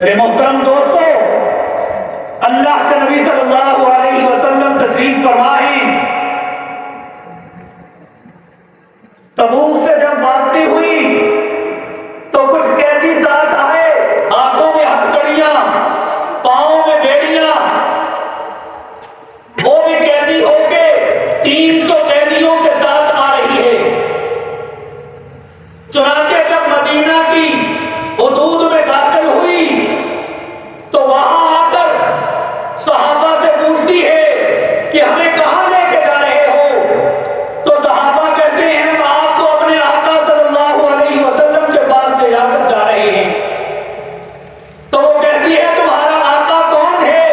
मेरे मोहतरम दोस्तों, अल्लाह के नबी सल्लल्लाहु अलैहि वसल्लम तशरीफ फरमाए। तबूक से जब वापसी हुई तो कुछ कैदी साथ आए, हाथों में हथकड़ियां, पांवों में बेड़ियां। वो भी कैदी होके 300 कैदियों के साथ आ रही है। चुनाचे जब मदीना की हुदूद में दाखिल हुई तो वहां आकर सहाबा से पूछती है कि हमें कहां लेके जा रहे हो। तो सहाबा कहते हैं हम आपको अपने आका सल्लल्लाहु अलैहि वसल्लम के पास ले जाकर जा रहे हैं। तो वो कहती है तुम्हारा आका कौन है?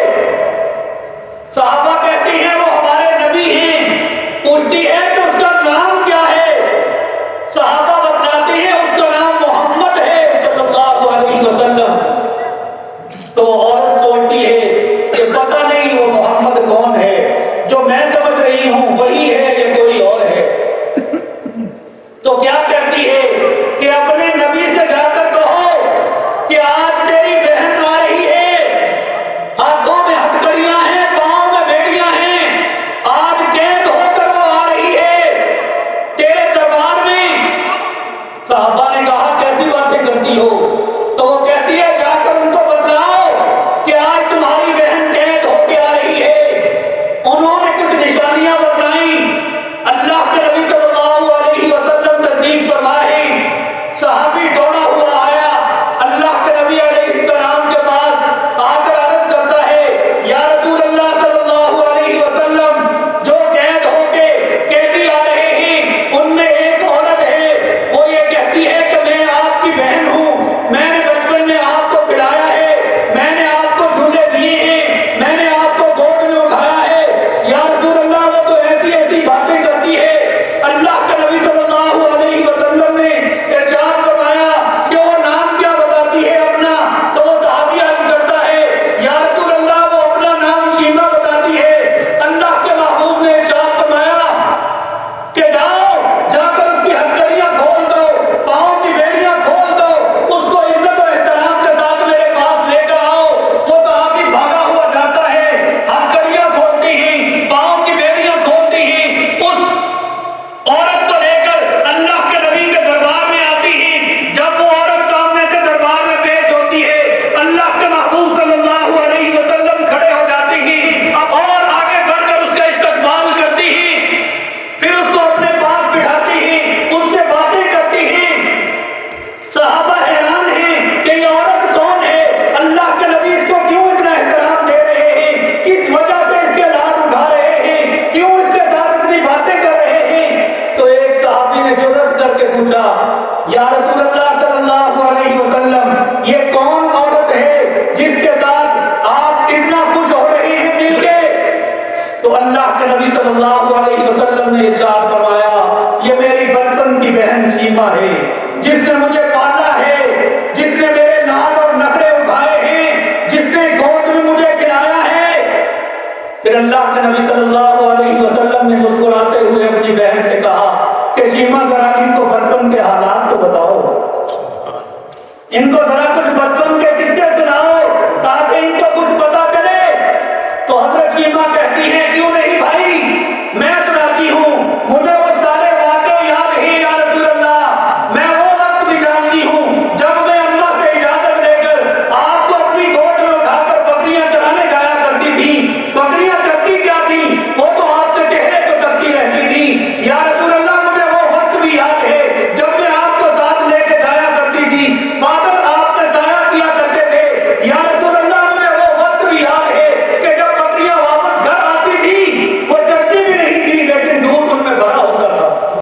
सहाबा कहती हैं वो हमारे नबी हैं। पूछती है कि उसका नाम क्या है? सहाबा बताते हैं उसका नाम मोहम्मद है सल्लल्लाहु अलैहि वसल्लम। तो औरत सोचती है कि पता नहीं वो मोहम्मद कौन है, जो मैं समझ रही हूं वही है या कोई और है। तो क्या कहती है कि अपने नबी से जाकर कहो कि आज तेरी बहन आ रही है, हाथों में हथकड़ियां हैं, पांवों में बेड़ियां हैं, आज कैद होकर वो आ रही है तेरे दरबार में। साहबा ने कहा कैसी बातें करती हो? तो वो कहती है जाकर उनको बताओ कि आज तुम्हारी बहन कैद होके आ रही है। उन्होंने कुछ निशानियां बताई। अल्लाह के नबी सल्लल्लाहु अलैहि वसल्लम तशरीफ फरमाए। सहाबी दौड़ा हुआ आया अल्लाह के नबी अलैहिस्सलाम के पास, आकर अर्ज करता है या रसूल अल्लाह सल्लल्लाहु अलैहि वसल्लम, जो कैद होके कैदी आ रहे हैं उनमें एक औरत है, वो ये कहती है कि मैं आपकी बहन हूं, मैंने बचपन में आपको खिलाया है, मैंने आपको झूले दिए हैं, मैंने आपको गोद में उठाया है। या रसूल अल्लाह वो तो ऐसी ऐसी बातें करती है। अल्लाह के नबी सल्लल्लाहु अलैहि वसल्लम ने इरशाद फरमाया कि वो नाम क्या बताती है अपना? तो वो सहाबी अर्ज करता है या रसूल अल्लाह वो अपना नाम शीमा बताती है। अल्लाह के महबूब ने इरशाद फरमाया कि जाओ जाकर उसकी हथकड़ियां खोल दो, पांव की बेड़ियां खोल दो, उसको इज्जत और एहतराम के साथ मेरे पास लेकर आओ। वो सहाबी भागा हुआ जाता है, हथकड़ियां खोलती हैं, पांव की बेड़ियां खोलती हैं, उस औरत को लेकर अल्लाह के नबी के दरबार में आती है। जब वो औरत सामने से दरबार में पेश होती है, अल्लाह के महबूब सल्लल्लाहु अलैहि वसल्लम खड़े हो जाते हैं और आगे बढ़कर उसका इस्तकबाल करती हैं, फिर उसको अपने पास बिठाती हैं, उससे बातें करती हैं। सहाबा हैरान हैं कि ये औरत कौन है, अल्लाह के नबी इसको क्यों इतना एहतराम दे रहे हैं, किस वजह से इसके लाड उठा रहे हैं, क्यों इसके साथ इतनी बातें कर रहे हैं। तो एक सहाबी ने जुर्रत करके पूछा या रसूल अल्लाह सल्लल्लाहु अलैहि वसल्लम, ये कौन औरत है जिसके साथ आप इतना खुश हो रहे हैं मिलके? तो अल्लाह के नबी सल्लल्लाहु अलैहि वसल्लम ने इरशाद फरमाया ये मेरी बचपन की बहन सीमा है, जिसने मुझे पाला है, जिसने मेरे लाड और नखरे उठाए हैं, जिसने गोद में मुझे खिलाया है। फिर अल्लाह के नबी सल्लल्लाहु अलैहि वसल्लम ने मुस्कुराते हुए अपनी बहन से कहा कि सीमा जरा इनको बचपन के हालात तो बताओ, इनको